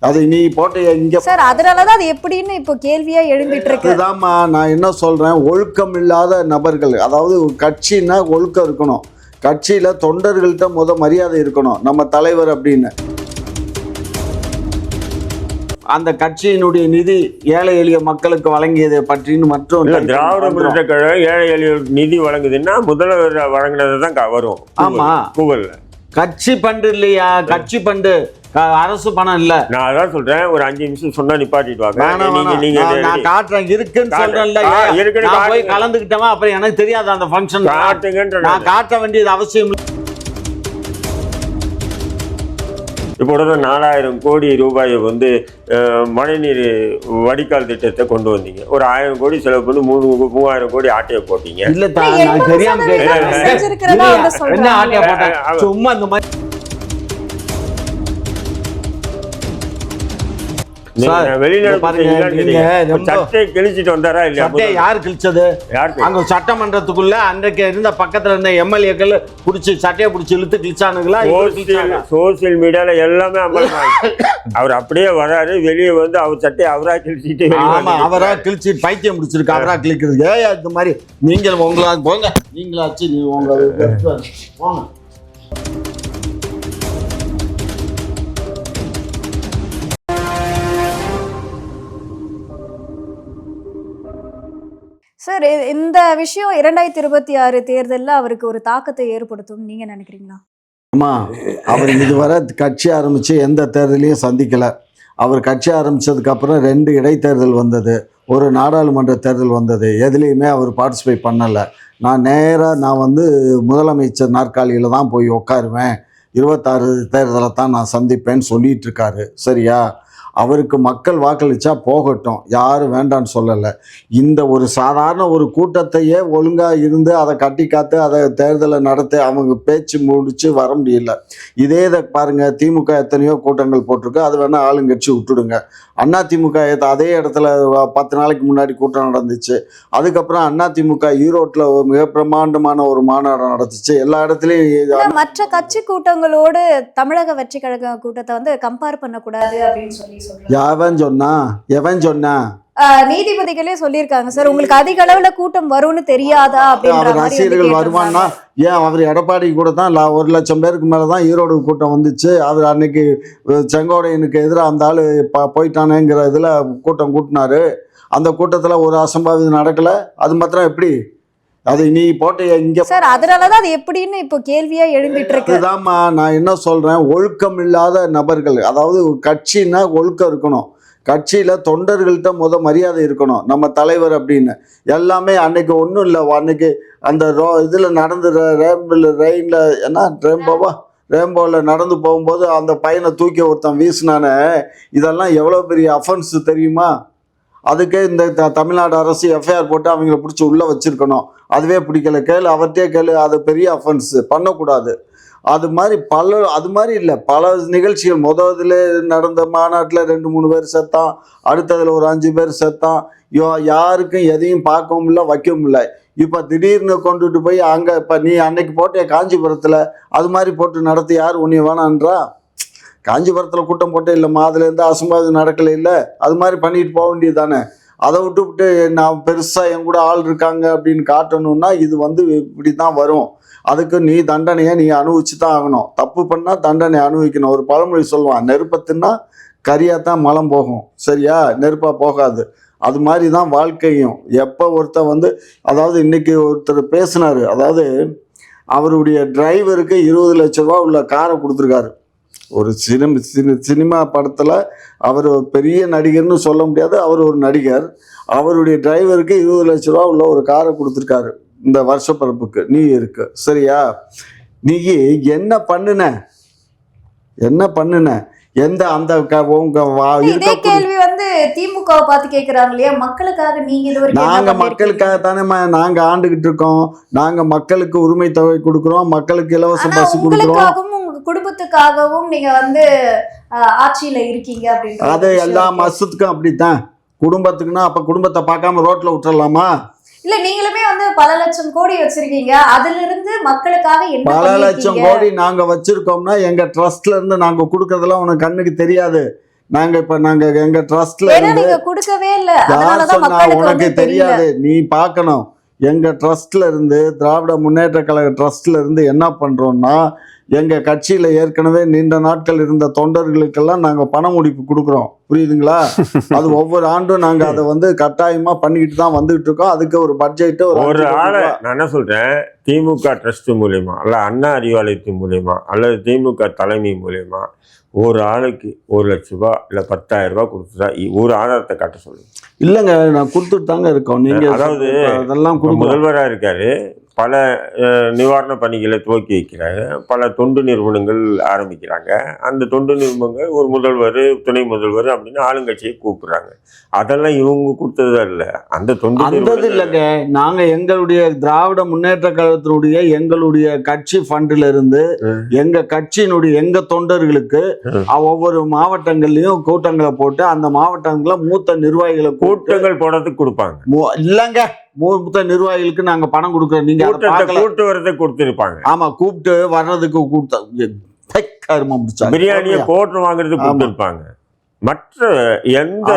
அது நீ போட்டு இங்க சார் அதனாலதான் அது எப்படின்னு இப்போ கேள்வியா எழும்பிட்டு இருக்கு. அதுதான்மா நான் என்ன சொல்றேன், ஒழுக்கம் இல்லாத நபர்கள், அதாவது கட்சின்னா ஒழுக்கம் இருக்கணும், கட்சியில தொண்டர்கள்ட்ட மரியாதை இருக்கணும், நம்ம தலைவர் அப்படின்னு. அந்த கட்சியினுடைய நிதி ஏழை எளிய மக்களுக்கு வழங்கியதை பற்றின்னு மற்றும் திராவிட முன்னேற்ற கழகம் ஏழை எளிய நிதி வழங்குதுன்னா முதல்வர் வழங்கினது தான் வரும். ஆமா, கூகுள்ல கட்சி பண்டு இல்லையா, கட்சி பண்டு அரசு பணம் இல்ல. நான் அதான் சொல்றேன், ஒரு 5 நிமிஷம் சொன்னா நிப்பாட்டிட்டு வாங்க. நான் காட்டுறேன், இருக்குன்னு சொல்றேன்ல, நான் போய் கலந்துக்கிட்டவா அப்புறம் எனக்கு தெரியாது அந்த ஃபங்க்ஷன். நான் காட்ட வேண்டியது அவசியம் இல்லை. இப்போ 4000 கோடி ரூபாயை வந்து மழைநீர் வடிகால் திட்டத்தை கொண்டு வந்தீங்க. ஒரு 1000 கோடி செலவு பண்ணி 3000 கோடி ஆட்டையை போட்டீங்க. இல்ல நான் தெரியாம என்ன ஆட்டையை போட்டேன், சும்மா இந்த மாதிரி. சட்டமன்றத்துக்குள்ள அன்றைக்கு இருந்த பக்கத்துல இருந்த எம்எல்ஏக்கள் புடிச்சு சட்டையை புடிச்சு இழுத்து கிழிச்சானுங்களா? சோசியல் மீடியால எல்லாமே அவர் அப்படியே வராரு, வெளியே வந்து அவர் சட்டையை அவரா கிழிச்சிட்டு. ஆமா, அவரா கிழிச்சு பைத்தியம் முடிச்சிருக்கு, அவரா கிழிக்கிறது. இந்த மாதிரி நீங்கள் உங்களா போங்க, நீங்களாச்சு நீ உங்க போங்க. சார் இந்த விஷயம் 2026 தேர்தலில் அவருக்கு ஒரு தாக்கத்தை ஏற்படுத்தும் நீங்க நினைக்கிறீங்களா? ஆமா, அவர் இதுவரை கட்சி ஆரம்பிச்சு எந்த தேர்தலையும் சந்திக்கல. அவர் கட்சி ஆரம்பிச்சதுக்கு அப்புறம் 2 இடைத்தேர்தல் வந்தது, ஒரு நாடாளுமன்ற தேர்தல் வந்தது, எதுலேயுமே அவர் பார்ட்டிசிபேட் பண்ணலை. நான் வந்து முதலமைச்சர் நாற்காலியில் தான் போய் உட்காருவேன், 26 தேர்தலை தான் நான் சந்திப்பேன்னு சொல்லிட்டு இருக்காரு. சரியா? அவருக்கு மக்கள் வாக்களித்தா போகட்டும், யாரும் வேண்டான்னு சொல்லலை. இந்த ஒரு சாதாரண ஒரு கூட்டத்தையே ஒழுங்காக இருந்து அதை கட்டி காத்து அதை தேர்தலை நடத்த அவங்க பேச்சு முடிச்சு வர முடியல. இதை பாருங்கள், திமுக எத்தனையோ கூட்டங்கள் போட்டிருக்கு, அது வேணால் ஆளுங்கட்சி விட்டுடுங்க. அதிமுக அதே இடத்துல 10 நாளைக்கு முன்னாடி கூட்டம் நடந்துச்சு. அதுக்கப்புறம் அதிமுக ஈரோட்டில் மிக பிரமாண்டமான ஒரு மாநாடு நடந்துச்சு. எல்லா இடத்துலையும் மற்ற கட்சி கூட்டங்களோடு தமிழக வெற்றி கழக கூட்டத்தை வந்து கம்பேர் பண்ணக்கூடாது அப்படின்னு சொல்லி எவன் சொன்னா? நீதிபதிகளே சொல்லியிருக்காங்க சார், உங்களுக்கு அதிக அளவுல கூட்டம் வரும்னு தெரியாதா அப்படின்னு. ரசிகர்கள் வருவான்னா ஏன் அவர் எடப்பாடி கூட தான் 1,00,000 பேருக்கு மேலதான் ஈரோடு கூட்டம் வந்துச்சு. அவர் அன்னைக்கு செங்கோடையனுக்கு எதிராக அந்த ஆளு போயிட்டானேங்கிற இதுல கூட்டம் கூட்டினாரு. அந்த கூட்டத்துல ஒரு அசம்பாவிதம் நடக்கல. அது மாத்திரம் எப்படி? அது நீ போட்டு இங்க சார் அதனாலதான் அது எப்படின்னு இப்போ கேள்வியா எழும்பிட்டு இருக்கு. அதுதான்மா நான் என்ன சொல்றேன், ஒழுக்கம் இல்லாத நபர்கள், அதாவது கட்சின்னா ஒழுக்கம் இருக்கணும், கட்சியில தொண்டர்கள்ட்ட மரியாதை இருக்கணும், நம்ம தலைவர் அப்படின்னு. எல்லாமே அன்னைக்கு ஒன்றும் இல்லை. அன்னைக்கு அந்த இதுல நடந்து ரெயின்ல என்ன ரேம்போவில் நடந்து போகும்போது அந்த பையனை தூக்கி ஒருத்தன் வீசினானே, இதெல்லாம் எவ்வளோ பெரிய அஃபென்ஸ் தெரியுமா? அதுக்கே இந்த தமிழ்நாடு அரசு எஃப்ஐஆர் போட்டு அவங்கள பிடிச்சி உள்ளே வச்சிருக்கணும். அதுவே பிடிக்கல, கேளு, அவர்கிட்டே கேளு, அது பெரிய அஃபென்ஸ், பண்ணக்கூடாது. அது மாதிரி இல்லை, பல நிகழ்ச்சிகள். முதல்ல நடந்த மாநாட்டில் 2-3 பேர் செத்தான், அடுத்ததில் ஒரு 5 பேர் செத்தான். யாருக்கும் எதையும் பார்க்கவும் இல்லை, வைக்கவும் இல்லை. இப்போ திடீர்னு கொண்டுட்டு போய் அங்கே இப்போ நீ அன்னைக்கு போட்ட காஞ்சிபுரத்தில் அது மாதிரி போட்டு நடத்தி யார் உன்னை வேணான்றா? காஞ்சிபுரத்தில் கூட்டம் போட்டே இல்லைம்மா, அதுலேருந்து அசம்பாவிதம் நடக்கலை இல்லை, அது மாதிரி பண்ணிட்டு போக வேண்டியது தானே. அதை விட்டு நான் பெருசாக என் கூட ஆள் இருக்காங்க அப்படின்னு காட்டணும்னா இது வந்து இப்படி தான் வரும். அதுக்கு நீ தண்டனையை நீ அனுபவிச்சு தான் ஆகணும். தப்பு பண்ணால் தண்டனை அனுபவிக்கணும். ஒரு பழமொழி சொல்லுவான், நெருப்பத்துன்னா கரியாத்தான் மலம் போகும், சரியா? நெருப்பாக போகாது. அது மாதிரி தான் வாழ்க்கையும். எப்போ ஒருத்தர் வந்து, அதாவது இன்னைக்கு ஒருத்தர் பேசினார், அதாவது அவருடைய டிரைவருக்கு 20 லட்ச ரூபா உள்ள காரை கொடுத்துருக்காரு. ஒரு சினிமா படத்தில் அவர் பெரிய நடிகர்னு சொல்ல முடியாது, அவர் ஒரு நடிகர். அவருடைய டிரைவருக்கு 20 லட்ச ரூபா உள்ள ஒரு காரை கொடுத்துருக்காரு இந்த வருஷப்பிறப்புக்கு, நீ இருக்கு. சரியா? நீ என்ன பண்ணுன எந்த அந்த இதே கேள்வி வந்து திமுக பார்த்து கேக்குறாங்க இல்லையா, மக்களுக்காக நீங்க இதுவரைக்கும் நாங்க மக்களுக்காக தானே நாங்க ஆண்டுகிட்டு இருக்கோம். நாங்க மக்களுக்கு உரிமை தொகை கொடுக்குறோம், மக்களுக்கு இலவச பஸ் கொடுக்குறோம், குடும்பத்துக்காகவும் நீங்க வந்து ஆட்சியில இருக்கீங்க அப்படின்னு. அது எல்லா மாசத்துக்கும் அப்படித்தான். குடும்பத்துக்குன்னா அப்ப குடும்பத்தை பார்க்காம ரோட்ல விட்டுறலாமா? இல்ல நீங்களுமே வந்து பல லட்சம் கோடி வச்சிருக்கீங்க, அதுல இருந்து மக்களுக்காக என்ன பல லட்சம் கோடி நாங்க வச்சிருக்கோம்னா எங்க ட்ரஸ்ட்ல இருந்து நாங்க கொடுக்கறதெல்லாம் உனக்கு கண்ணுக்கு தெரியாது. நாங்க எங்க ட்ரஸ்ட்ல ஏன்னா இருந்து நீங்க கொடுக்கவே இல்ல, யார் அதனாலதான் சொன்னா மக்களுக்கு உனக்கு வந்து தெரியல. தெரியாது, நீ பார்க்கணும். எங்க ட்ரஸ்ட்ல இருந்து திராவிட முன்னேற்ற கழக ட்ரஸ்ட்ல இருந்து என்ன பண்றோம்னா, எங்க கட்சியில ஏற்கனவே நீண்ட நாட்கள் இருந்த தொண்டர்களுக்கெல்லாம் நாங்க பண முடிப்பு கொடுக்குறோம். புரியுதுங்களா? அது ஒவ்வொரு ஆண்டும் நாங்க அதை வந்து கட்டாயமா பண்ணிக்கிட்டு தான் வந்துகிட்டு இருக்கோம். அதுக்கு ஒரு பட்ஜெட் ஒரு ஆளை நான் என்ன சொல்றேன், திமுக ட்ரஸ்ட் மூலியமா அல்ல அண்ணா அறிவாலயத்தின் மூலியமா அல்லது திமுக தலைமை மூலியமா ஒரு ஆளுக்கு 1 லட்ச ரூபாய் இல்ல 10,000 ரூபாய் கொடுத்துட்டா ஒரு ஆதாரத்தை காட்ட சொல்லுங்க. இல்லைங்க, நான் கொடுத்துட்டு தாங்க இருக்கோம். நீங்க அதாவது அதெல்லாம் முதல்வராக இருக்காரு, பல நிவாரண பணிகளை துவக்கி வைக்கிறாங்க, பல தொண்டு நிறுவனங்கள் ஆரம்பிக்கிறாங்க. அந்த தொண்டு நிறுவனங்கள் ஒரு முதல்வர், துணை முதல்வர் அப்படின்னு ஆளுங்கட்சியை கூப்பிடுறாங்க. அதெல்லாம் இவங்க கொடுத்ததா இல்லை, அந்த தொண்டு அந்த இல்லைங்க. நாங்க எங்களுடைய திராவிட முன்னேற்ற கழகத்தினுடைய எங்களுடைய கட்சி ஃபண்டில் இருந்து எங்க கட்சியினுடைய எங்க தொண்டர்களுக்கு ஒவ்வொரு மாவட்டங்கள்லயும் கூட்டங்களை போட்டு அந்த மாவட்டங்கள மூத்த நிர்வாகிகளை கூட்டங்கள் போடுறதுக்கு கொடுப்பாங்க. இல்லங்க, மூத்த நிர்வாகிகளுக்கு நாங்க பணம் கொடுக்குறோம். நீங்க கூட்டு வரதை கொடுத்துருப்பாங்க. ஆமா, கூப்பிட்டு வர்றதுக்கு பிரியாணியை கோட்டு வாங்குறதுக்கு கொடுத்துருப்பாங்க. மற்ற எந்த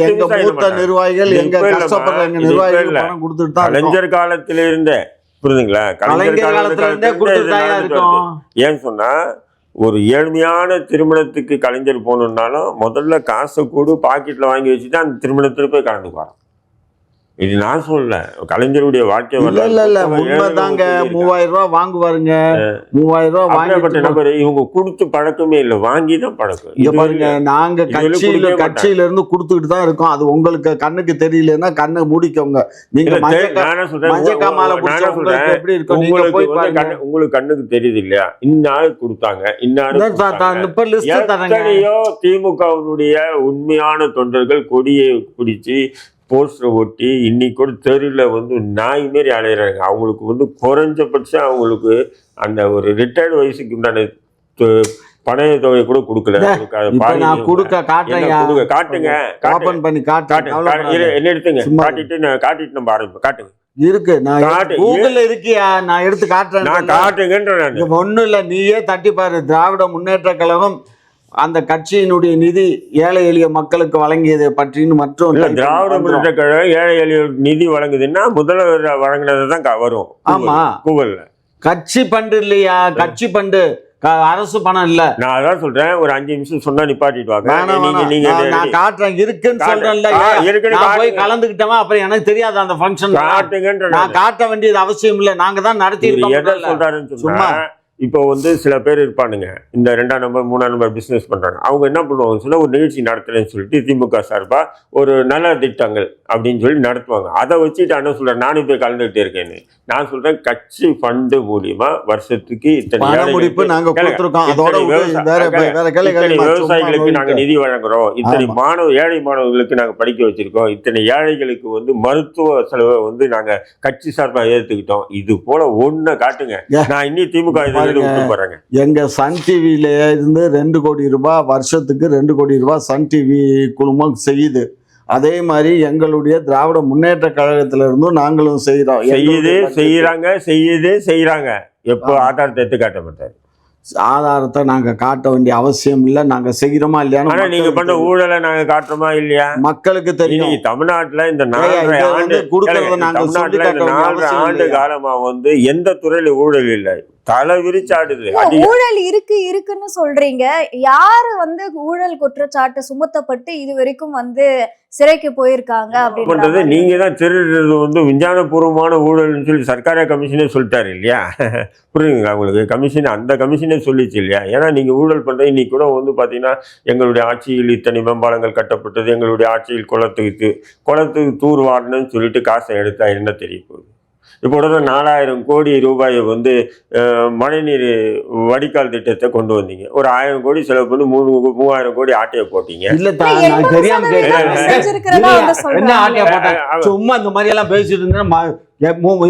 எங்க மூத்த நிர்வாகிகள் எங்க கஷ்டப்படுற எங்க நிர்வாகிகள் பணம் கொடுத்துட்டு தான் கலைஞர் காலத்துல இருந்தே, புரியுதுங்களா? கலைஞர் காலத்துல இருந்தே கொடுத்துருக்கோம். ஏன்னு சொன்னா, ஒரு ஏழ்மையான திருமணத்துக்கு கலைஞர் போகணுன்னாலும் முதல்ல காசை கூடு பாக்கெட்ல வாங்கி வச்சுட்டு அந்த திருமணத்துல போய் கலந்துக்குவாங்க. இது நான் சொல்ல, கலைஞருடைய வாழ்க்கை இல்ல உண்மைதாங்க. 3000 ரூபாய் வாங்குவாருங்க. 3000 ரூபாய் வாங்கப்பட்ட நபர் இவங்க கொடுத்து பழக்கமே இல்லை, வாங்கி தான் பழக்கம். இங்க பாருங்க, நாங்க கட்சியில இருந்து கொடுத்துக்கிட்டு தான் இருக்கோம். அது உங்களுக்கு கண்ணுக்கு தெரியலன்னா கண்ணை மூடிக்கோங்க. நீங்க உங்களுக்கு கண்ணுக்கு தெரியுது இல்லையா? இன்னாரு கொடுத்தாங்க, எத்தனையோ திமுகவினுடைய உண்மையான தொண்டர்கள் கொடியை பிடிச்சி போஸ்டரை ஒட்டி இன்னைக்கு கூட தெருவில் வந்து நாய் மாரி அலையிறாங்க. அவங்களுக்கு வந்து குறைஞ்சபட்சம் அவங்களுக்கு அந்த ஒரு ரிட்டையர்டு வயசுக்கு உண்டான பணைய தொகை கூட கொடுக்கல. காட்டுங்க, என்ன எடுத்துங்க, காட்டிட்டு நம்ம ஆரம்பிப்போம். காட்டுங்க இருக்கு, இருக்கியா? நான் எடுத்து காட்டுறேன். நான் காட்டுங்கன்ற ஒண்ணும் இல்ல, நீயே தட்டி பாரு. திராவிட முன்னேற்ற கழகம் அந்த கட்சியினுடைய நிதி ஏழை எளிய மக்களுக்கு வழங்கியதை பற்றின்னு மற்றும் திராவிட முன்னேற்ற கழகம் ஏழை எளிய நிதி வழங்குதுன்னா முதல்வர் வழங்கினது தான் வரும். ஆமா, கூகுள்ல கட்சி பண்டு இல்லையா? கட்சி பண்டு, அரசு பணம் இல்ல. நான் அதான் சொல்றேன், ஒரு 5 நிமிஷம் சொன்னா நிப்பாட்டிடுவாங்க. நான் காட்டுறேன், இருக்குன்னு சொல்றேன். போய் கலந்துக்கிட்டவன் அப்புறம் எனக்கு தெரியாது அந்த ஃபங்க்ஷன். நான் காட்ட வேண்டியது அவசியம் இல்லை, நாங்க தான் நடத்தி சொல்றாருன்னு சும்மா. இப்போ வந்து சில பேர் இருப்பானுங்க, இந்த 2ஆம் நம்பர் 3ஆம் நம்பர் பிஸ்னஸ் பண்ணுறாங்க. அவங்க என்ன பண்ணுவாங்கன்னு சொன்னால், ஒரு நிகழ்ச்சி நடத்துறேன்னு சொல்லிட்டு திமுக சார்பாக ஒரு நல்ல திட்டங்கள் அப்படின்னு சொல்லி நடத்துவாங்க. அதை வச்சுட்டு என்ன சொல்கிறேன், நானும் போய் கலந்துகிட்டே இருக்கேன்னு. நான் சொல்கிறேன், கட்சி ஃபண்டு மூலியமா வருஷத்துக்கு இத்தனை விவசாயிகளுக்கு நாங்கள் நிதி வழங்குறோம், இத்தனை ஏழை மாணவர்களுக்கு நாங்கள் படிக்க வச்சிருக்கோம், இத்தனை ஏழைகளுக்கு வந்து மருத்துவ செலவை வந்து நாங்கள் கட்சி சார்பாக ஏற்றுக்கிட்டோம். இது போல ஒன்றை காட்டுங்க. நான் இன்னும் திமுக எங்க சன் டிவில இருந்து 2 கோடி ரூபாய் வருஷத்துக்கு 2 கோடி ரூபாய் சன் டிவி குழுமம் செய்யுது. அதே மாதிரி எங்களுடைய திராவிட முன்னேற்ற கழகத்தில இருந்தும் நாங்களும் செய்யறாங்க. எப்போ ஆதாரத்தை எடுத்து காட்ட மாட்டாரு. ஆதாரத்தை நாங்க காட்ட வேண்டிய அவசியம் இல்ல. நாங்க செய்கிறோமா இல்லையா? நீங்க பண்ண ஊழலை நாங்க காட்டுறோமா இல்லையா? மக்களுக்கு தெரியும். தமிழ்நாட்டுல இந்த 4 ஆண்டு காலமா வந்து எந்த துறையில ஊழல் இல்லை, தலை விரிச்சாடுது. ஊழல் இருக்குன்னு சொல்றீங்க. யாரு வந்து ஊழல் குற்றச்சாட்டு சுமத்தப்பட்டு இது வரைக்கும் வந்து சிறைக்கு போயிருக்காங்க அப்படின்றது நீங்க தான் திருடுறது வந்து விஞ்ஞானபூர்வமான ஊழல்னு சொல்லி சர்க்கார கமிஷனே சொல்லிட்டாரு இல்லையா? புரியுதுங்களா உங்களுக்கு? கமிஷன், அந்த கமிஷனே சொல்லிச்சு இல்லையா? ஏன்னா நீங்க ஊழல் பண்றது. இன்னைக்கு கூட வந்து பாத்தீங்கன்னா, எங்களுடைய ஆட்சியில் இத்தனை மேம்பாலங்கள் கட்டப்பட்டது, எங்களுடைய ஆட்சியில் குளத்துக்கு தூர் வாடணும்னு சொல்லிட்டு காசை எடுத்தா என்ன தெரிய போகுது? இப்போ 4000 கோடி ரூபாயை வந்து மழைநீர் வடிகால் திட்டத்தை கொண்டு வந்தீங்க. ஒரு 1000 கோடி செலவு பண்ணி 3000 கோடி ஆட்டையை போட்டீங்க. சும்மா இந்த மாதிரி எல்லாம் பேசிட்டு இருந்தா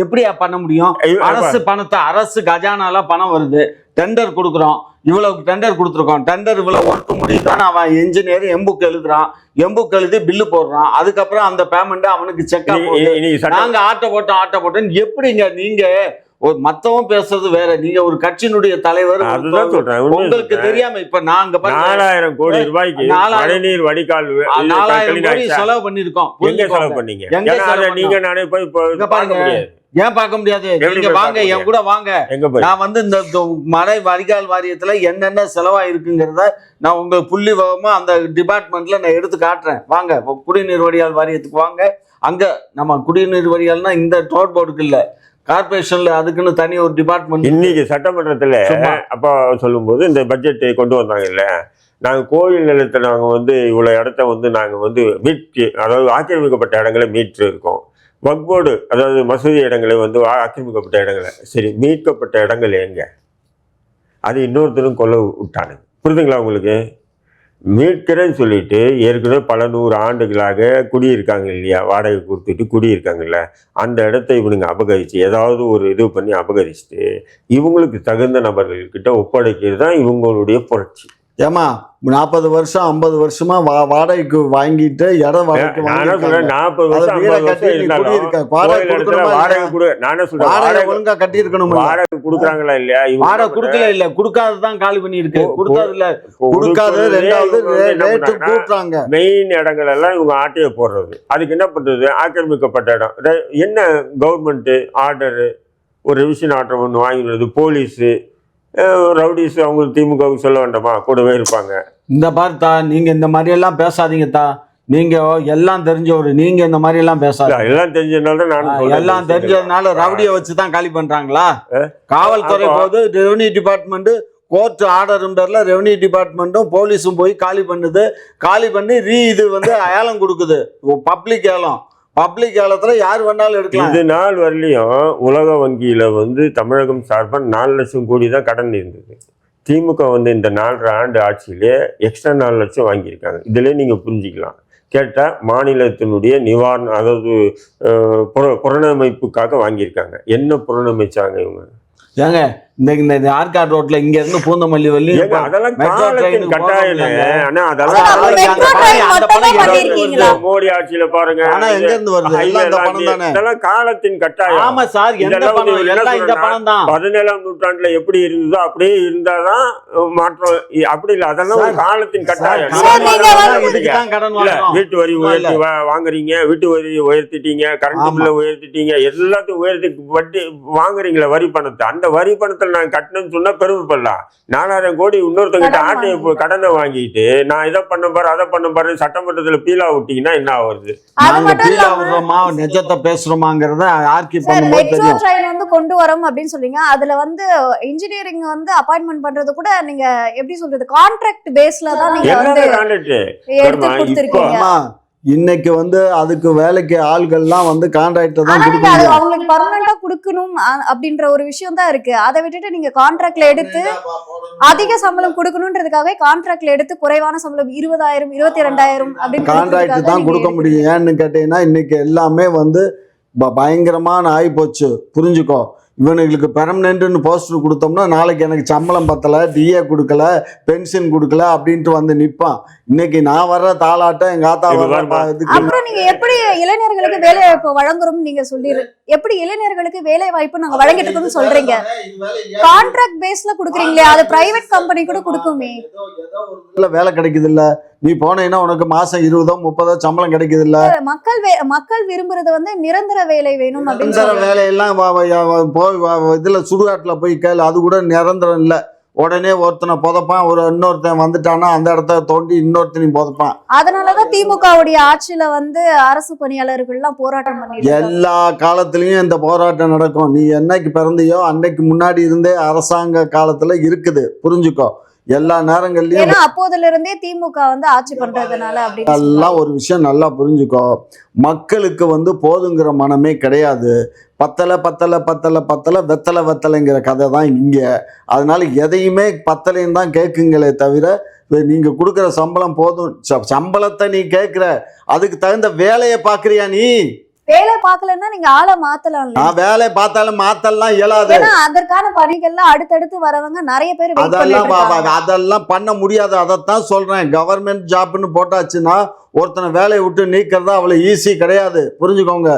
எப்படியா பண்ண முடியும்? அரசு பணத்தை, அரசு கஜானால பணம் வருது, டெண்டர் கொடுக்குறோம், இவ்வளவு டெண்டர் கொடுத்துருக்கோம், டெண்டர் இவ்வளவு ஒர்க் முடியுதான். அவன் இன்ஜினியர் எம்புக்கு எழுதுறான், எம்புக்கு எழுதி பில்லு போடுறான். அதுக்கப்புறம் அந்த பேமெண்ட் அவனுக்கு செக். நாங்க ஆட்ட போட்டோம் எப்படிங்க? நீங்க மத்தவன் பேசுறது வேற. நீங்க ஒரு கட்சியினுடைய தலைவர், அதுதான் சொல்றேன். உங்களுக்கு தெரியாம இப்ப நாங்க 4000 கோடி ரூபாய்க்கு மழைநீர் வடிகால் 4000 கோடி செலவு பண்ணிருக்கோம். எங்க செலவு பண்ணீங்க? நீங்க நானே போய் பாருங்க. ஏன் பார்க்க முடியாது? நீங்க வாங்க, என் கூட வாங்க. நான் வந்து இந்த மழை வடிகால் வாரியத்துல என்னென்ன செலவா இருக்குங்கிறத நான் உங்க புள்ளி விவரமா அந்த டிபார்ட்மெண்ட்ல நான் எடுத்து காட்டுறேன். வாங்க, குடிநீர் வடிகால் வாரியத்துக்கு வாங்க. அங்க நம்ம குடிநீர் வடிகால்னா இந்த டோட் போர்டுக்கு இல்ல, கார்பரேஷன்ல அதுக்குன்னு தனி ஒரு டிபார்ட்மெண்ட். இன்னைக்கு சட்டமன்றத்துல அப்பா சொல்லும்போது இந்த பட்ஜெட் கொண்டு வந்தாங்க இல்ல, நாங்கள் கோயில் நிலத்தை நாங்கள் வந்து இவ்வளோ இடத்த வந்து நாங்கள் வந்து மீட்கு, அதாவது ஆக்கிரமிக்கப்பட்ட இடங்களை மீட்டு இருக்கோம். வக்போர்டு, அதாவது மசூதி இடங்களை வந்து ஆக்கிரமிக்கப்பட்ட இடங்களை, சரி மீட்கப்பட்ட இடங்கள் எங்க? அது இன்னொருத்தரும் கொல்ல விட்டானுங்க. புரியுதுங்களா உங்களுக்கு? மீட்கிறேன்னு சொல்லிட்டு ஏற்கனவே பல 100 ஆண்டுகளாக குடியிருக்காங்க இல்லையா, வாடகை கொடுத்துட்டு குடியிருக்காங்கல்ல, அந்த இடத்த இவனுங்க அபகரித்து ஏதாவது ஒரு இது பண்ணி அபகரிச்சுட்டு இவங்களுக்கு தகுந்த நபர்கள்கிட்ட ஒப்படைக்கிறது தான் இவங்களுடைய புரட்சி. ஏமா 40 வருஷம் 50 வருஷமா வாடகைக்கு வாங்கிட்டு இடம் வாடகைக்கு வாடகை கட்டி இருக்கணும். வாடகை கொடுக்குறாங்களா இல்லையா? வாடகை கொடுக்கல, இல்ல கொடுக்காததான் காலி பண்ணி இருக்கு. கொடுக்காதுல கொடுக்காது. ரெண்டாவது ரேட்டு கூட்டுறாங்க. மெயின் இடங்கள் எல்லாம் இவங்க ஆட்டையை போடுறது. அதுக்கு என்ன பண்றது? ஆக்கிரமிக்கப்பட்ட இடம் என்ன கவர்மெண்ட் ஆர்டரு, ஒரு ரிவிஷன் ஆர்டர் ஒன்று வாங்கிடுறது. போலீஸு ரவுடிஸ் அவங்களுக்கு திமுகவுக்கு சொல்ல வேண்டாமா, கூடவே இருப்பாங்க. இந்த பார்த்தா நீங்க இந்த மாதிரி எல்லாம் பேசாதீங்க தா. நீங்க எல்லாம் தெரிஞ்சவரு, நீங்க இந்த மாதிரி எல்லாம் பேசாதீங்க. எல்லாம் தெரிஞ்சதுனால நான் எல்லாம் தெரிஞ்சதுனால ரவுடியை வச்சுதான் காலி பண்றாங்களா? காவல்துறை போது revenue department court order revenue டிபார்ட்மெண்ட்டும் போலீஸும் போய் காலி பண்ணுது. காலி பண்ணி இது வந்து ஏலம் கொடுக்குது, பப்ளிக் ஏலம். பப்ளிக் ஏலத்துல யார் வேணாலும் எடுக்கலாம். இது நாள் வரலையும் உலக வங்கியில வந்து தமிழகம் சார்பாக 4 லட்சம் கோடி தான் கடன் இருந்தது. திமுக வந்து இந்த 4.5 ஆண்டு ஆட்சியிலே எக்ஸ்ட்ரா 4 லட்சம் வாங்கியிருக்காங்க. இதுலேயே நீங்கள் புரிஞ்சிக்கலாம். கேட்டால் மாநிலத்தினுடைய நிவாரணம், அதாவது புனரமைப்புக்காக வாங்கியிருக்காங்க. என்ன புனரமைச்சாங்க இவங்க? ஏங்க இந்த ஆர்காட் ரோட்ல இங்க இருந்து பூந்தமல்லி வள்ளி அதெல்லாம் மோடி ஆட்சியில பாருங்க. ஆனா எங்க இருந்து வருது? இதெல்லாம் காலத்தின் கட்டாயம். ஆமா சார், எந்த பணம்? எல்லாம் இந்த பணம் தான். 17ஆம் நூற்றாண்டுல எப்படி இருந்ததோ அப்படியே இருந்தாதான் மாற்றம். அப்படி இல்லை, அதெல்லாம் காலத்தின் கட்டாயம். வீட்டு வரி உயர்த்தி வாங்குறீங்க, வீட்டு வரி உயர்த்திட்டீங்க, கரண்ட் பில்ல உயர்த்திட்டீங்க, எல்லாத்தையும் உயர்த்தி வட்டி வாங்குறீங்களா வரி பணத்தை. அந்த வரி பணத்தை நான் கட்டணும்னு சொன்னா பெருமைப்படலாம். 4000 கோடி இன்னொருத்தங்கிட்ட ஆட்டையை கடனை வாங்கிட்டு நான் இதை பண்ண பாரு அதை பண்ண பாரு சட்டமன்றத்துல பீலா விட்டீங்கன்னா என்ன ஆகுது? பீலா விடுறோமா நிஜத்தை பேசுறோமாங்கிறத ஆர்கி பண்ணும்போது தெரியும். ட்ரெயின் வந்து கொண்டு வரோம் அப்படின்னு சொல்றீங்க. அதுல வந்து இன்ஜினியரிங் வந்து அப்பாயின்ட்மெண்ட் பண்றது கூட நீங்க எப்படி சொல்றது, கான்ட்ராக்ட் பேஸ்ல தான் நீங்க வந்து எடுத்து கொடுத்திருக்கீங்க. இன்னைக்கு வந்து அதுக்கு வேலைக்கு ஆள்கள்லாம் வந்து கான்ட்ராக்டர் தான் கொடுக்கணும். அவங்களுக்கு பர்மனண்டா கொடுக்கணும் அப்படின்ற ஒரு விஷயம் தான் இருக்கு. அதை விட்டுட்டு நீங்க கான்ட்ராக்ட்ல எடுத்து அதிக சம்பளம் கொடுக்கணும்ன்றதுக்காக கான்ட்ராக்ட்ல எடுத்து குறைவான சம்பளம் 20,000 22,000 அப்படின்னு கான்ட்ராக்ட் தான் கொடுக்க முடியும். ஏன்னு கேட்டீங்கன்னா இன்னைக்கு எல்லாமே வந்து பயங்கரமான ஆகி போச்சு. புரிஞ்சுக்கோ, இவனுங்களுக்கு பெர்மனன்ட்னு போஸ்டர் கொடுத்தோம்னா நாளைக்கு எனக்கு சம்பளம் பத்தலை, டிஏ கொடுக்கல, பென்ஷன் கொடுக்கல அப்படின்ட்டு வந்து நிற்பான். இன்னைக்கு நான் வர்ற தாளாட்டம் எங்க ஆத்தா அப்புறம் நீங்க எப்படி இளைஞர்களுக்கு வேலை வாய்ப்பு வழங்குறோம் நீங்க சொல்லிரு, எப்படி இளைஞர்களுக்கு வேலை வாய்ப்பு நாங்க வழங்கிட்டு இருக்கோம்னு சொல்றீங்க? கான்ட்ராக்ட் பேஸ்ல கொடுக்குறீங்களே, அது பிரைவேட் கம்பெனி கூட கொடுக்குமே. வேலை கிடைக்குது இல்ல, நீ போனீங்கன்னா உனக்கு மாசம் 20-30 சம்பளம் கிடைக்குது இல்ல. மக்கள் விரும்புறது வந்து நிரந்தர வேலை வேணும். நிரந்தர வேலையெல்லாம் இதுல சுடுகாட்டுல போய் கேளு, அது கூட நிரந்தரம் இல்ல. உடனே ஒருத்தனை புதைப்பான், இன்னொருத்தன் வந்துட்டானா அந்த இடத்த தோண்டி இன்னொருத்தனையும் புதைப்பான். அதனாலதான் திமுகவுடைய ஆட்சியில வந்து அரசு பணியாளர்கள் எல்லாம் போராட்டம் பண்ணி எல்லா காலத்திலயும் இந்த போராட்டம் நடக்கும். நீ என்னைக்கு பிறந்தியோ அன்னைக்கு முன்னாடி இருந்தே அரசாங்க காலத்துல இருக்குது. புரிஞ்சுக்கோ, எல்லா நேரங்கள்லயும் அப்போதுல இருந்தே திமுக வந்து ஆட்சி பண்றதுனால எல்லாம் ஒரு விஷயம் நல்லா புரிஞ்சுக்கோ. மக்களுக்கு வந்து போதுங்கிற மனமே கிடையாது. பத்தலை பத்தலை பத்தலை பத்தலை வெத்தலை வெத்தலைங்கிற கதை தான் இங்க. அதனால எதையுமே பத்தலைன்னு தான் கேட்குங்களே தவிர நீங்க கொடுக்குற சம்பளம் போதும். சம்பளத்தை நீ கேட்குற, அதுக்கு தகுந்த வேலையை பாக்குறியா? நீ வேலை பார்க்கலன்னா நீங்க ஆளை மாத்தலாம். நான் வேலை பார்த்தாலும் மாத்தலாம் இயலாது. அதற்கான பணிகள்லாம் அடுத்தடுத்து வரவங்க நிறைய பேர் அதெல்லாம் பண்ண முடியாது. அதைத்தான் சொல்றேன். கவர்மெண்ட் ஜாப்னு போட்டாச்சுன்னா ஒருத்தனை வேலையை விட்டு நீக்கிறதா அவ்வளோ ஈஸி கிடையாது, புரிஞ்சுக்கோங்க.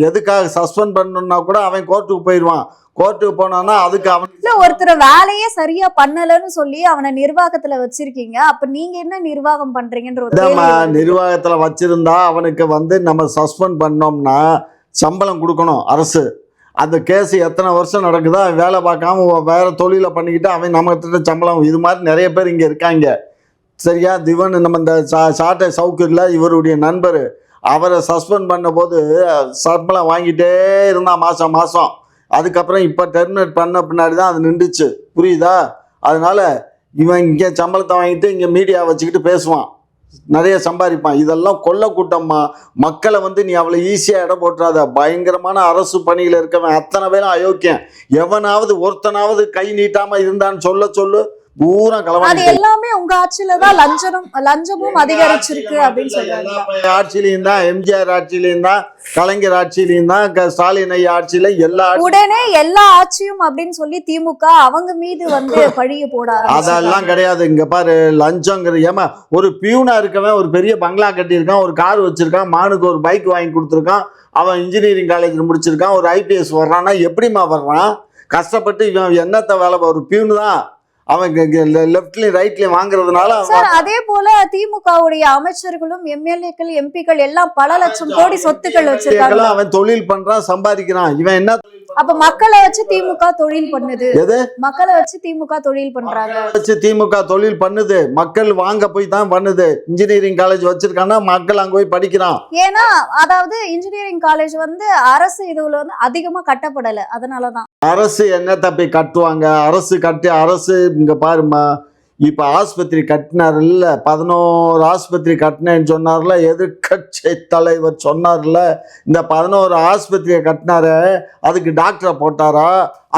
எதுக்காக சஸ்பெண்ட் பண்ணணும்னா கூட அவன் கோர்ட்டுக்கு போயிடுவான். கோர்ட்டுக்கு போனான்னா அதுக்கு அவன் ஒருத்தர் வேலையே சரியா பண்ணலன்னு சொல்லி அவனை நிர்வாகத்துல வச்சிருக்கீங்க. அப்ப நீங்க என்ன நிர்வாகம் பண்றீங்கன்ற ஒரு நிர்வாகத்துல வச்சிருந்தா அவனுக்கு நம்ம சஸ்பெண்ட் பண்ணோம்னா சம்பளம் கொடுக்கணும் அரசு. அந்த கேஸ் எத்தனை வருஷம் நடக்குதோ அவன் வேலை பார்க்காம வேற தொழிலை பண்ணிக்கிட்டு அவன் நம்ம கிட்ட சம்பளம். இது மாதிரி நிறைய பேர் இங்க இருக்காங்க, சரியா? திவன் நம்ம இந்த சாட்டை சவுக்கில் இவருடைய நண்பர், அவரை சஸ்பெண்ட் பண்ண போது சம்பளம் வாங்கிட்டே இருந்தான் மாசம் மாசம். அதுக்கப்புறம் இப்போ டெர்மினேட் பண்ண பின்னாடி தான் அது நின்றுச்சு, புரியுதா? அதனால இவன் இங்கே சம்பளத்தை வாங்கிட்டு இங்கே மீடியா வச்சுக்கிட்டு பேசுவான், நிறைய சம்பாதிப்பான். இதெல்லாம் கொள்ள கூட்டம்மா. மக்களை நீ அவ்வளோ ஈஸியாக இடம் போட்டுறாத. பயங்கரமான அரசு பணியில் இருக்கவன் அத்தனை பேரும் அயோக்கியம். எவனாவது ஒருத்தனாவது கை நீட்டாமல் இருந்தான்னு சொல்லு பூரா கலவாணி. அது எல்லாமே உங்க ஆட்சியில தான் லஞ்சமும் அதிகரிச்சிருக்கு அப்படின்னு சொல்றாங்க. ஆட்சியிலையும் தான், எம்ஜிஆர் ஆட்சியிலையும் தான், கலைஞர் ஆட்சியிலையும் தான், ஸ்டாலின் ஐயா ஆட்சியில உடனே எல்லா ஆட்சியும் அப்படின்னு சொல்லி திமுக அவங்க மீது பழிய போடாது. அதெல்லாம் கிடையாது. இங்க பாரு, லஞ்சங்கிற ஏமா ஒரு பியூனா இருக்கவன் ஒரு பெரிய பங்களா கட்டியிருக்கான், ஒரு கார் வச்சிருக்கான், மானுக்கு ஒரு பைக் வாங்கி கொடுத்துருக்கான், அவன் இன்ஜினியரிங் காலேஜ் முடிச்சிருக்கான், ஒரு IPS வர்றான்னா எப்படிமா வர்றான்? கஷ்டப்பட்டு இவன் என்னத்த வேலை? ஒரு பியூனு தான் அவன் லெப்ட்லயும் ரைட்லயும் வாங்குறதுனால. அதே போல திமுகவுடைய அமைச்சர்களும் எம்எல்ஏக்கள் எம்பிக்கள் எல்லாம் பல லட்சம் கோடி சொத்துக்கள் வச்சிருக்காங்க. அவன் தொழில் பண்றான், சம்பாதிக்கிறான். இவன் என்ன? அப்ப மக்களை வச்சு திமுக தொழில் பண்ணுது. மக்களை வச்சு திமுக தொழில் பண்றாங்க. வச்சு திமுக தொழில் பண்ணுது, மக்கள் வாங்க போய் தான் பண்ணுது. இன்ஜினியரிங் காலேஜ் வச்சிருக்காங்கன்னா மக்கள் அங்க போய் படிக்கிறான். ஏன்னா அதாவது இன்ஜினியரிங் காலேஜ் அரசு இதுல அதிகமா கட்டப்படல, அதனாலதான். அரசு என்ன தப்பி கட்டுவாங்க? அரசு இங்க பாருமா, இப்ப ஆஸ்பத்திரி கட்டினார்ல, 11 ஆஸ்பத்திரி கட்டினேன்னு சொன்னார்ல, எதிர்கட்சி தலைவர் சொன்னார்ல, இந்த 11 ஆஸ்பத்திரியை கட்டினாரு, அதுக்கு டாக்டரை போட்டாரா?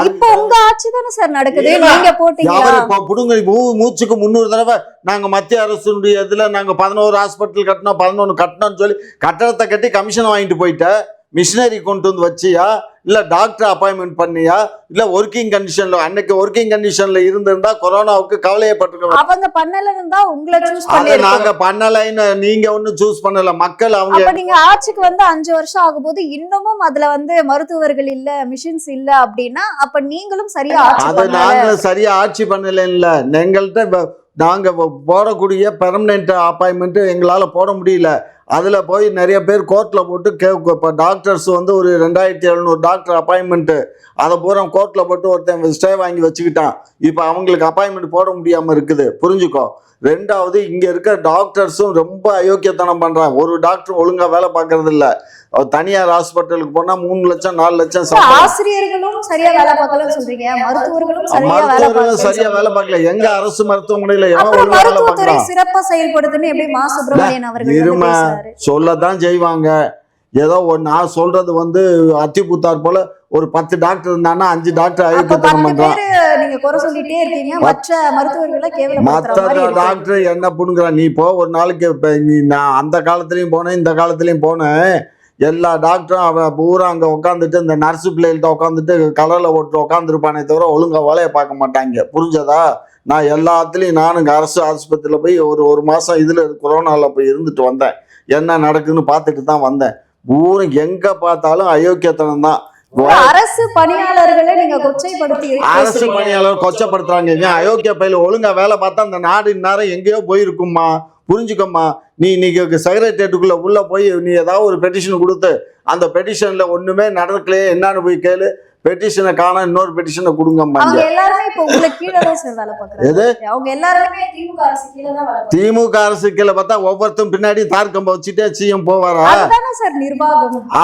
இப்ப உங்க ஆட்சி தானே சார் நடக்குது, நீங்க போட்டீங்களா? புடுங்க மூச்சுக்கு 300 தடவை நாங்க மத்திய அரசுடைய இதுல நாங்க 11 ஹாஸ்பிட்டல் கட்டினோம், 11 கட்டினோம்னு சொல்லி கட்டடத்தை கட்டி கமிஷன் வாங்கிட்டு போயிட்ட. மிஷினரி கொண்டு வந்து வச்சியா, இல்ல டாக்டர் அப்பாயின்மெண்ட் பண்ணியா, இல்ல ஒர்க்கிங் கண்டிஷன்ல? அன்னைக்கு ஒர்க்கிங் கண்டிஷன்ல இருந்திருந்தா கொரோனாவுக்கு கவலையப்பட்டிருக்க. அவங்க பண்ணலன்னா உங்களை சூஸ் பண்ணிருக்கோம். நாங்க பண்ணலைன்னு நீங்க ஒன்னும் சூஸ் பண்ணல, மக்கள். அவங்க நீங்க ஆட்சிக்கு 5 வருஷம் ஆகும்போது இன்னமும் அதுல மருத்துவர்கள் இல்ல, மிஷின்ஸ் இல்ல அப்படின்னா அப்ப நீங்களும் சரியா ஆட்சி பண்ணல. நாங்களும் சரியா ஆட்சி பண்ணல. இல்ல எங்கள்கிட்ட நாங்க போடக்கூடிய பெர்மனன்ட் அப்பாயின்மெண்ட் எங்களால போட முடியல. அதில் போய் நிறைய பேர் கோர்ட்டில் போட்டு இப்போ டாக்டர்ஸ் ஒரு 2700 டாக்டர் அப்பாயின்மெண்ட்டு, அதை பூரா கோர்ட்டில் போட்டு ஒருத்தன் ஸ்டே வாங்கி வச்சுக்கிட்டான். இப்போ அவங்களுக்கு அப்பாயின்மெண்ட் போட முடியாமல் இருக்குது, புரிஞ்சுக்கோ. ரெண்டாவது, இங்கே இருக்க டாக்டர்ஸும் ரொம்ப அயோக்கியத்தனம் பண்ணுறாங்க. ஒரு டாக்டரும் ஒழுங்காக வேலை பார்க்கறது இல்லை. தனியார் ஹாஸ்பிட்டலுக்கு போனா 3 லட்சம் 4 லட்சம். ஆசிரியர்களும் சரியா வேலை பார்க்கலன்னு சொல்றீங்க, மருத்துவர்களும் சரியா வேலை பார்க்கல. எங்க அரசு மருத்துவமனையில மருத்துவத்துறை சிறப்பா செயல்படுதுன்னு எப்படி மா சுப்பிரமணியன் அவர்கள் சொல்லதான் செய்வாங்க. ஏதோ நான் சொல்றது அத்திபுத்தார் போல ஒரு 10 டாக்டர் இருந்தான்னா 5 டாக்டர் அயோக்கியத்தனம் பண்றான். நீங்க குறை சொல்லிட்டே இருக்கீங்க, மற்ற மருத்துவர்களை மற்ற டாக்டர் என்ன புடுங்குறான்? நீ போ, ஒரு நாளைக்கு நான் அந்த காலத்துலயும் போனேன், இந்த காலத்துலயும் போனேன். எல்லா டாக்டரும் அவன் பூரா அங்கே உட்காந்துட்டு இந்த நர்ஸு பிள்ளைகள்கிட்ட உட்காந்துட்டு கலரில் ஓட்டு உட்காந்துருப்பானே தவிர ஒழுங்காக வேலையை பார்க்க மாட்டாங்க, புரிஞ்சதா? நான் எல்லாத்துலேயும் நானும் அரசு ஆஸ்பத்திரியில் போய் ஒரு மாதம் இதில் கொரோனாவில் போய் இருந்துட்டு வந்தேன். என்ன நடக்குதுன்னு பார்த்துட்டு தான் வந்தேன். பூரா எங்கே பார்த்தாலும் அயோக்கியத்தனம் தான். அரசு பணியாளர்களை நீங்க கொச்சைப்படுத்தி அரசு பணியாளர் கொச்சப்படுத்துறாங்க. அயோக்கிய பயில ஒழுங்கா வேலை பார்த்தா அந்த நாடு இந்நேரம் எங்கேயோ போயிருக்குமா, புரிஞ்சுக்கம்மா. நீ இன்னைக்கு செக்ரட்டேரியட்டுக்குள்ள உள்ள போய் நீ ஏதாவது ஒரு பெட்டிஷன் கொடுத்து அந்த பெட்டிஷன்ல ஒண்ணுமே நடக்கலையே என்னன்னு போய் கேளு. பெட்டிஷனை காண இன்னொரு பெட்டிஷனை கொடுங்கம்மா. திமுக அரசு கீழே பார்த்தா ஒவ்வொருத்தரும் பின்னாடி தார்கம்ப வச்சுட்டே சிஎம் போவாரா?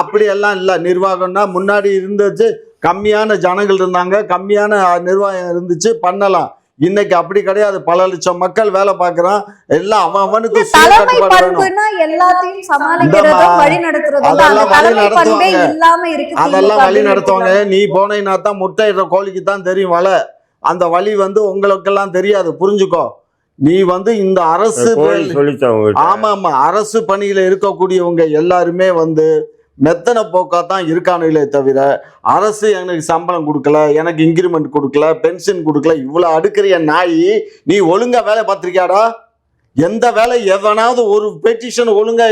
அப்படி எல்லாம் இல்ல. நிர்வாகம்னா முன்னாடி இருந்துச்சு, கம்மியான ஜனங்கள் இருந்தாங்க, கம்மியான நிர்வாகம் இருந்துச்சு, பண்ணலாம். இன்னைக்கு அப்படி கிடையாது. பல லட்சம் மக்கள் வேலை பார்க்கறான். எல்லாம் அவனுக்கு அதெல்லாம் வழி நடத்துவாங்க. நீ போனீங்கன்னா தான் முட்டையிடுற கோழிக்கு தான் தெரியும் வலை. அந்த வழி உங்களுக்கெல்லாம் தெரியாது, புரிஞ்சுக்கோ. நீ இந்த அரசு ஆமா அரசு பணியில இருக்கக்கூடியவங்க எல்லாருமே மெத்தனை போக்காத்தான் இருக்கானுங்களே தவிர அரசு எனக்கு சம்பளம் கொடுக்கல, எனக்கு இன்கிரிமெண்ட் கொடுக்கல, பென்ஷன் கொடுக்கல, இவ்வளவு அடுக்கிறிய நாய். நீ ஒழுங்கா வேலை பார்த்திருக்கியாடா? எந்த வேலை எவனாவது ஒரு பெட்டிஷன் ஒழுங்கா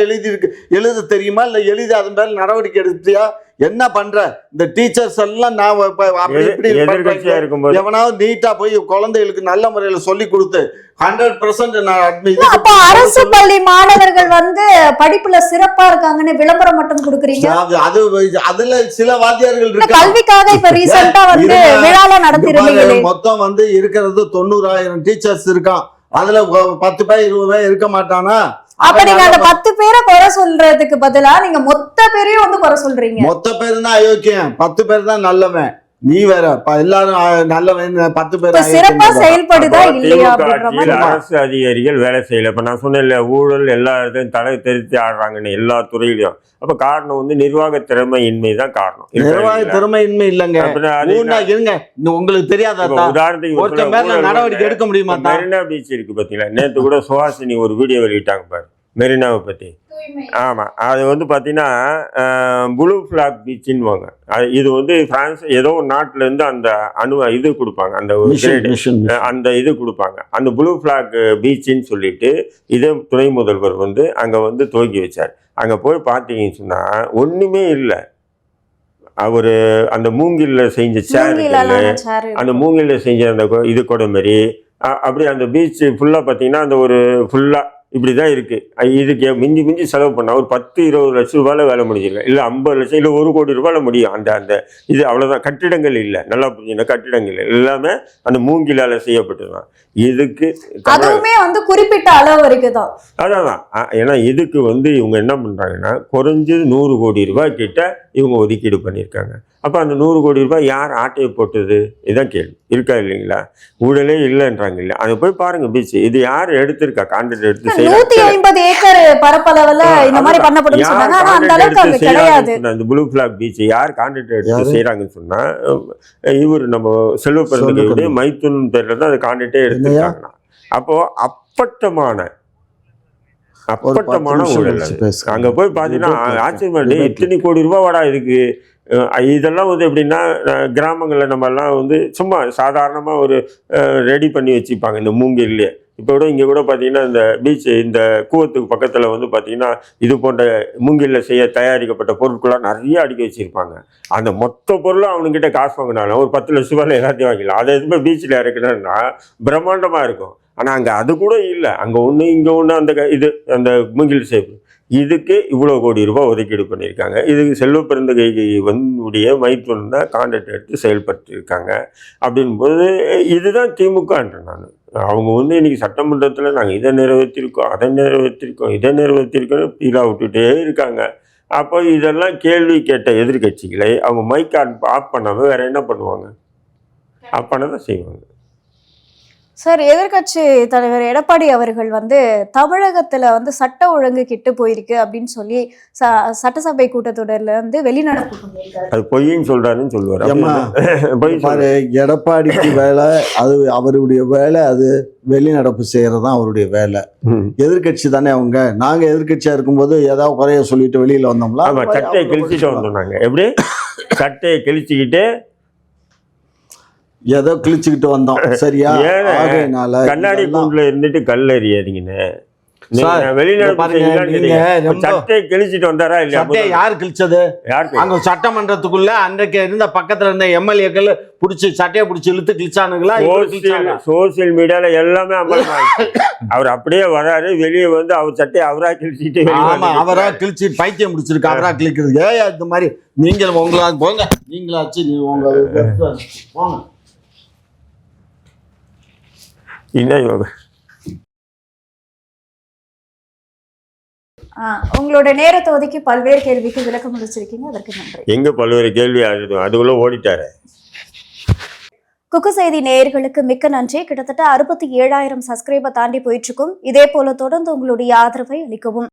எழுத தெரியுமா? இல்லை எழுதி அதன் மேல நடவடிக்கை எடுத்தியா? என்ன பண்ற? இந்த டீச்சர்ஸ் எல்லாம் நான் எதிர்கட்சியா இருக்கும்போது எவனாவது நீட்டா போய் குழந்தைகளுக்கு நல்ல முறையில சொல்லி கொடுத்து 100% அப்ப அரசு பள்ளி மாணவர்கள் வந்து படிப்புல சிறப்பா இருக்காங்கன்னு விளம்பரம் மட்டும் கொடுக்குறீங்க. அதுல சில வாத்தியார்கள் இருக்கு. கல்விக்காக இப்ப ரீசெண்டா வந்து விழால நடத்திருந்தீங்களே. மொத்தம் வந்து இருக்கிறது 90,000 டீச்சர்ஸ் இருக்கான். அதுல 10 பேர் 20 பேர் இருக்க மாட்டானா? அப்ப நீங்க அந்த 10 பேரை குறை சொல்றதுக்கு பதிலா நீங்க மொத்த பேரையும் வந்து குறை சொல்றீங்க. மொத்த பேர் தான் அயோக்கியம், 10 பேர் தான் நல்லவன். நீ வேற எல்லாரும் நல்லவன், 10 பேர் சிறப்பா செயல்படுதா இல்லையா? அரசு அதிகாரிகள் வேலை செய்யல. இப்ப நான் சொன்னேன்ல, ஊழல் எல்லா இடத்தையும் தலை தெரித்து ஆடுறாங்கன்னு எல்லா துறையிலையும். அப்ப காரணம் வந்து நிர்வாக திறமையின்மை தான் காரணம். நிர்வாக திறமையின்மை இல்லைங்க. இருங்க, உங்களுக்கு தெரியாதா? உதாரணத்துக்கு ஒருத்த மேல நடவடிக்கை எடுக்க முடியுமா? மெரினா பீச் இருக்கு பாத்தீங்களா, நேற்று கூட சுஹாசினி ஒரு வீடியோ வெளியிட்டாங்க பாரு மெரினாவை பத்தி. ஆமாம், அது வந்து பார்த்தீங்கன்னா ப்ளூ ஃப்ளாக் பீச்சுன்னுவாங்க. இது வந்து பிரான்ஸ் ஏதோ ஒரு நாட்டிலேருந்து அந்த இது கொடுப்பாங்க, அந்த அந்த இது கொடுப்பாங்க. அந்த ப்ளூ ஃப்ளாக் பீச்சுன்னு சொல்லிட்டு இதே துணை முதல்வர் வந்து அங்கே வந்து துவக்கி வச்சார். அங்கே போய் பார்த்தீங்கன்னு சொன்னால் ஒன்றுமே இல்லை. அவர் அந்த மூங்கில்ல செஞ்ச சேர், அந்த மூங்கில்ல செஞ்ச அந்த இது கூட மாதிரி அப்படி அந்த பீச்சு ஃபுல்லாக பார்த்தீங்கன்னா அந்த ஒரு ஃபுல்லாக இப்படி தான் இருக்குது. இதுக்கு மிஞ்சி செலவு பண்ணால் ஒரு 10-20 லட்சம் ரூபாயில் வேலை முடிஞ்சிருக்கேன், இல்லை 50 லட்சம், இல்லை 1 கோடி ரூபாயில் முடியும். அந்த இது அவ்வளோதான். கட்டிடங்கள் இல்லை, நல்லா புரிஞ்சுன்னா கட்டிடங்கள் எல்லாமே அந்த மூங்கிலால் செய்யப்பட்டதுதான். இதுக்கு அதுவுமே வந்து குறிப்பிட்ட அளவு வரைக்கும் தான். அதான். ஏன்னா இதுக்கு வந்து இவங்க என்ன பண்ணுறாங்கன்னா குறைஞ்சது 100 கோடி ரூபாய் கிட்ட இவங்க ஒதுக்கீடு பண்ணியிருக்காங்க. அப்போ அந்த 100 கோடி ரூபாய் யார் ஆட்டையை போட்டது? இதுதான் கேள்வி. இருக்கா இல்லைங்களா? ஊழலே இல்லைன்றாங்க. இல்லை, அதை போய் பாருங்க பீச். இது யார் எடுத்திருக்கா? கான்ட்ராக்ட் எடுத்து 150 ஏக்கர் பரப்பளவுல இந்த மாதிரி பண்ணப்படும் சொன்னாங்க. ஆனா அந்த அளவுக்கு அங்க கிடையாது. அந்த ப்ளூ ஃபிளாக் பீச் யார் கான்ட்ராக்ட் எடுத்து செய்யறாங்கன்னு சொன்னா, இவர் நம்ம செல்வ பெருந்தகையுடைய மைத்துன் பேர்ல தான் அந்த கான்ட்ராக்டே எடுத்துருக்காங்க. அப்போ அப்பட்டமான ஊழல். அங்க போய் பாத்தீங்கன்னா ஆச்சரியமா, எத்தனை கோடி ரூபாய் வாடா இதுக்கு. இதெல்லாம் வந்து எப்படின்னா கிராமங்களில் நம்மெல்லாம் வந்து சும்மா சாதாரணமாக ஒரு ரெடி பண்ணி வச்சுப்பாங்க இந்த மூங்கில்லையே. இப்போ கூட இங்கே கூட பார்த்தீங்கன்னா இந்த பீச்சு, இந்த கூவத்துக்கு பக்கத்தில் வந்து பார்த்தீங்கன்னா இது போன்ற மூங்கிலில் செய்ய தயாரிக்கப்பட்ட பொருட்கள்லாம் நிறைய அடுக்கி வச்சுருப்பாங்க. அந்த மொத்த பொருளும் அவனுக்கிட்ட காசு வாங்கினாலும் ஒரு 10 லட்ச ரூபாயில் எல்லாத்தையும் வாங்கிக்கலாம். அதை எதுவுமே பீச்சில் இறக்கணும்னா பிரம்மாண்டமாக இருக்கும். ஆனால் அங்கே அது கூட இல்லை. அங்கே ஒன்று இங்கே ஒன்று அந்த மூங்கில் ஷேப்பு. இதுக்கு இவ்வளோ கோடி ரூபாய் ஒதுக்கீடு பண்ணியிருக்காங்க. இதுக்கு செல்வ பெருந்தகை உடைய மைத்துன் தான் கான்ட்ராக்ட் எடுத்து செயல்படுத்தியிருக்காங்க. அப்படின்போது இதுதான் திமுகன்ற. நான் அவங்க வந்து இன்னைக்கு சட்டமன்றத்தில் நாங்கள் இதை நிறைவேற்றிருக்கோம், அதை நிறைவேற்றிருக்கோம் பீலா விட்டுட்டே இருக்காங்க. அப்போ இதெல்லாம் கேள்வி கேட்ட எதிர்கட்சிகளை அவங்க மைக் ஆஃப் பண்ணாமல் வேற என்ன பண்ணுவாங்க? ஆஃப் பண்ண தான் செய்வாங்க. சார், எதிர்கட்சி தலைவர் எடப்பாடி அவர்கள் வந்து தமிழகத்துல வந்து சட்ட ஒழுங்கு கெட்டு போயிருக்கு அப்படின்னு சொல்லி சட்டசபை கூட்டத்தொடர்ல வந்து வெளிநடப்பு பண்ணியிருக்காரு. அது பொய்ன்னு சொல்றாருன்னு சொல்லுவாரு. எடப்பாடிக்கு வேலை அது, அவருடைய வேலை அது. வெளிநடப்பு செய்யறதுதான் அவருடைய வேலை. எதிர்கட்சி தானே அவங்க. நாங்க எதிர்கட்சியா இருக்கும்போது ஏதாவது குறைய சொல்லிட்டு வெளியில வந்தோம்ல, சட்டையை கிழிச்சிட்டு வந்தோம். நாங்க எப்படி சட்டையை கிழிச்சுக்கிட்டு ஏதோ கிழிச்சுக்கிட்டு வந்தோம். சரியா? கண்ணாடி கூண்டுல இருந்துட்டு கல் எறியாதீங்கன்னு சட்டையை கிழிச்சிட்டு வந்தாரா இல்லையா? யார் கிழிச்சது? அங்க சட்டமன்றத்துக்குள்ள அன்றைக்கு இருந்த பக்கத்துல இருந்த எம்எல்ஏக்கள் புடிச்சு சட்டையை புடிச்சு இழுத்து கிழிச்சானுங்களா? சோசியல் மீடியால எல்லாமே அவர் அப்படியே வராரு, வெளியே வந்து அவர் சட்டையை அவரா கிழிச்சிட்டு. ஆமா, அவரா கிழிச்சு பைத்தியம் முடிச்சிருக்கு. அவரா கிழிக்கிறது. இந்த மாதிரி நீங்கள் உங்களா போங்க, நீங்களாச்சு உங்க போங்க. உங்களோட நேரத்தை ஒதுக்கி பல்வேறு கேள்விக்கு விளக்கம் முடிச்சிருக்கீங்க, அதற்கு நன்றி. எங்க பல்வேறு கேள்வி அதுக்குள்ள ஓடிட்டாரு. குக்கு செய்தி நேயர்களுக்கு மிக்க நன்றி. கிட்டத்தட்ட 67,000 சப்ஸ்கிரைபர் தாண்டி போயிட்டு இருக்கும். இதே போல தொடர்ந்து உங்களுடைய ஆதரவை அளிக்கவும்.